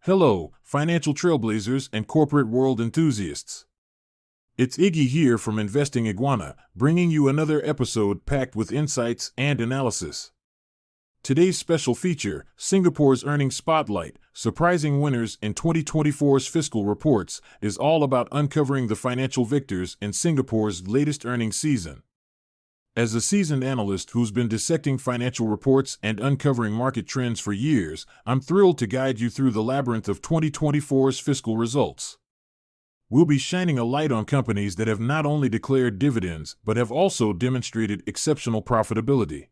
Hello, financial trailblazers and corporate world enthusiasts. It's Iggy here from Investing Iguana, bringing you another episode packed with insights and analysis. Today's special feature, Singapore's Earnings Spotlight, Surprising Winners in 2024's Fiscal Reports, is all about uncovering the financial victors in Singapore's latest earnings season. As a seasoned analyst who's been dissecting financial reports and uncovering market trends for years, I'm thrilled to guide you through the labyrinth of 2024's fiscal results. We'll be shining a light on companies that have not only declared dividends but have also demonstrated exceptional profitability.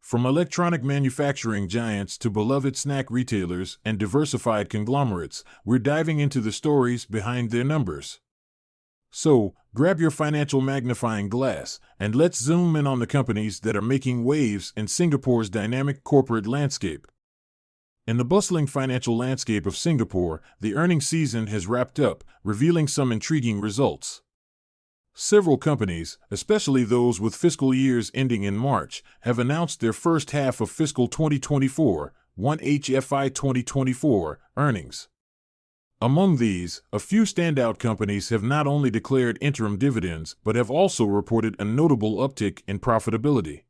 From electronic manufacturing giants to beloved snack retailers and diversified conglomerates, we're diving into the stories behind their numbers. So, grab your financial magnifying glass, and let's zoom in on the companies that are making waves in Singapore's dynamic corporate landscape. In the bustling financial landscape of Singapore, the earnings season has wrapped up, revealing some intriguing results. Several companies, especially those with fiscal years ending in March, have announced their first half of fiscal 2024, 1HFI 2024, earnings. Among these, a few standout companies have not only declared interim dividends but have also reported a notable uptick in profitability.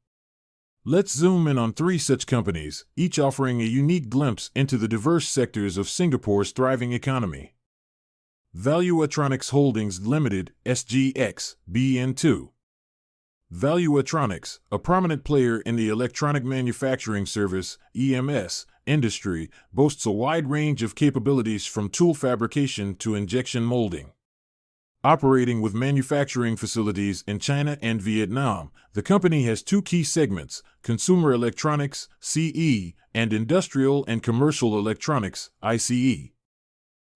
Let's zoom in on three such companies, each offering a unique glimpse into the diverse sectors of Singapore's thriving economy. Value Atronics Holdings Limited, SGX, BN2. Value Atronics, a prominent player in the electronic manufacturing service, EMS, industry, boasts a wide range of capabilities from tool fabrication to injection molding. Operating with manufacturing facilities in China and Vietnam, the company has two key segments, consumer electronics, CE, and industrial and commercial electronics, ICE.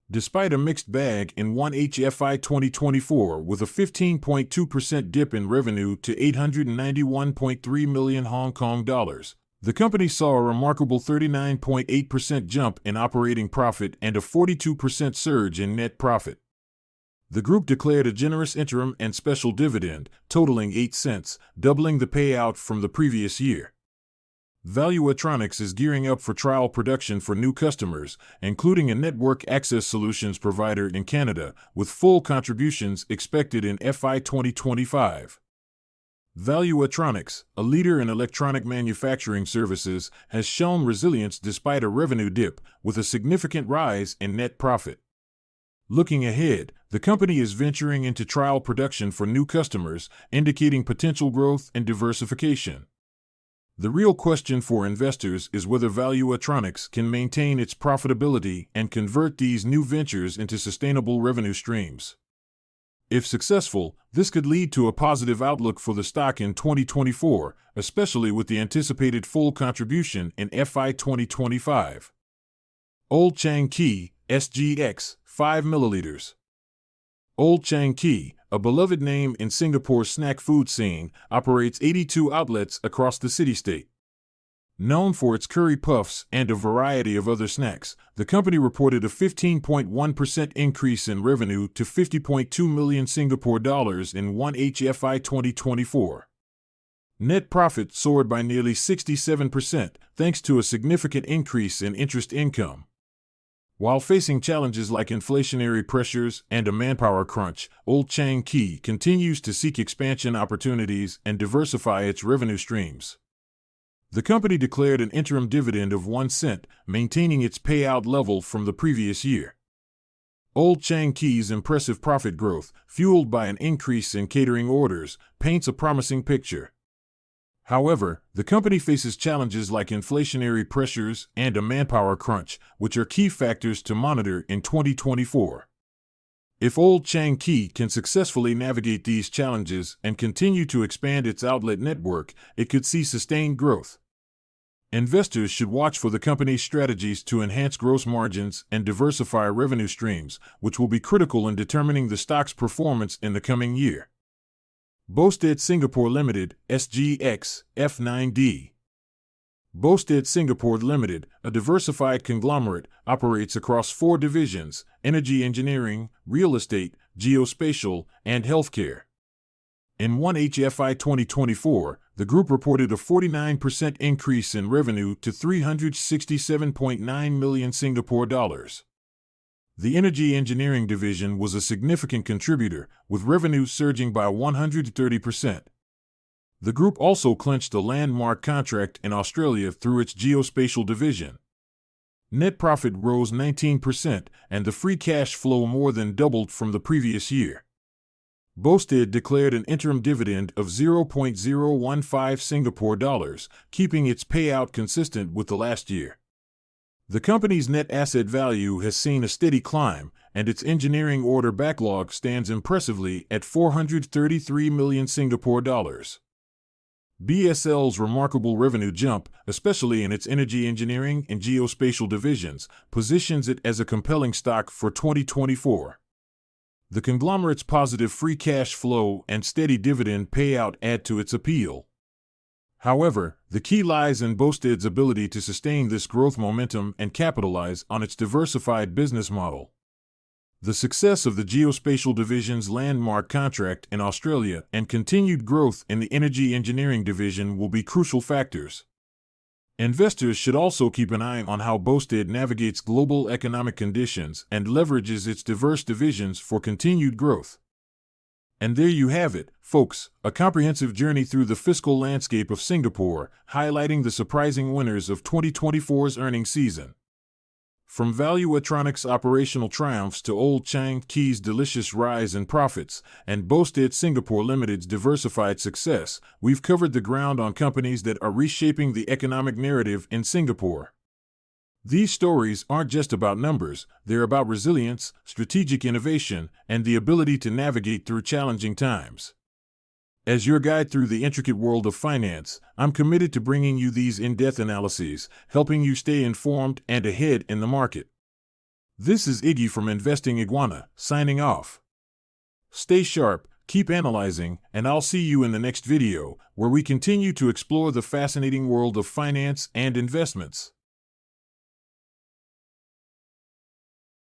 Despite a mixed bag in 1HFI 2024 with a 15.2% dip in revenue to 891.3 million Hong Kong dollars, the company saw a remarkable 39.8% jump in operating profit and a 42% surge in net profit. The group declared a generous interim and special dividend, totaling 8 cents, doubling the payout from the previous year. Value Atronics is gearing up for trial production for new customers, including a network access solutions provider in Canada, with full contributions expected in FY 2025. Value Atronics, a leader in electronic manufacturing services, has shown resilience despite a revenue dip, with a significant rise in net profit. Looking ahead, the company is venturing into trial production for new customers, indicating potential growth and diversification. The real question for investors is whether Value Atronics can maintain its profitability and convert these new ventures into sustainable revenue streams. If successful, this could lead to a positive outlook for the stock in 2024, especially with the anticipated full contribution in FY 2025. Old Chang Kee, SGX, 5 milliliters. Old Chang Kee, a beloved name in Singapore's snack food scene, operates 82 outlets across the city-state. Known for its curry puffs and a variety of other snacks, the company reported a 15.1% increase in revenue to 50.2 million Singapore dollars in 1HFI 2024. Net profit soared by nearly 67% thanks to a significant increase in interest income. While facing challenges like inflationary pressures and a manpower crunch, Old Chang Kee continues to seek expansion opportunities and diversify its revenue streams. The company declared an interim dividend of 1 cent, maintaining its payout level from the previous year. Old Chang Kee's impressive profit growth, fueled by an increase in catering orders, paints a promising picture. However, the company faces challenges like inflationary pressures and a manpower crunch, which are key factors to monitor in 2024. If Old Chang Kee can successfully navigate these challenges and continue to expand its outlet network, it could see sustained growth. Investors should watch for the company's strategies to enhance gross margins and diversify revenue streams, which will be critical in determining the stock's performance in the coming year. Boustead Singapore Limited, SGX, F9D. Boustead Singapore Limited, a diversified conglomerate, operates across 4 divisions: energy engineering, real estate, geospatial, and healthcare. In 1HFI 2024, the group reported a 49% increase in revenue to 367.9 million Singapore dollars. The Energy Engineering division was a significant contributor, with revenue surging by 130%. The group also clinched a landmark contract in Australia through its geospatial division. Net profit rose 19%, and the free cash flow more than doubled from the previous year. Boustead declared an interim dividend of 0.015 Singapore dollars, keeping its payout consistent with the last year. The company's net asset value has seen a steady climb, and its engineering order backlog stands impressively at 433 million Singapore dollars. BSL's remarkable revenue jump, especially in its energy engineering and geospatial divisions, positions it as a compelling stock for 2024. The conglomerate's positive free cash flow and steady dividend payout add to its appeal. However, the key lies in Boustead's ability to sustain this growth momentum and capitalize on its diversified business model. The success of the geospatial division's landmark contract in Australia and continued growth in the energy engineering division will be crucial factors. Investors should also keep an eye on how Boustead navigates global economic conditions and leverages its diverse divisions for continued growth. And there you have it, folks, a comprehensive journey through the fiscal landscape of Singapore, highlighting the surprising winners of 2024's earnings season. From Value Atronics' operational triumphs to Old Chang Kee's delicious rise in profits and Boustead Singapore Limited's diversified success, we've covered the ground on companies that are reshaping the economic narrative in Singapore. These stories aren't just about numbers, they're about resilience, strategic innovation, and the ability to navigate through challenging times. As your guide through the intricate world of finance, I'm committed to bringing you these in-depth analyses, helping you stay informed and ahead in the market. This is Iggy from Investing Iguana, signing off. Stay sharp, keep analyzing, and I'll see you in the next video, where we continue to explore the fascinating world of finance and investments.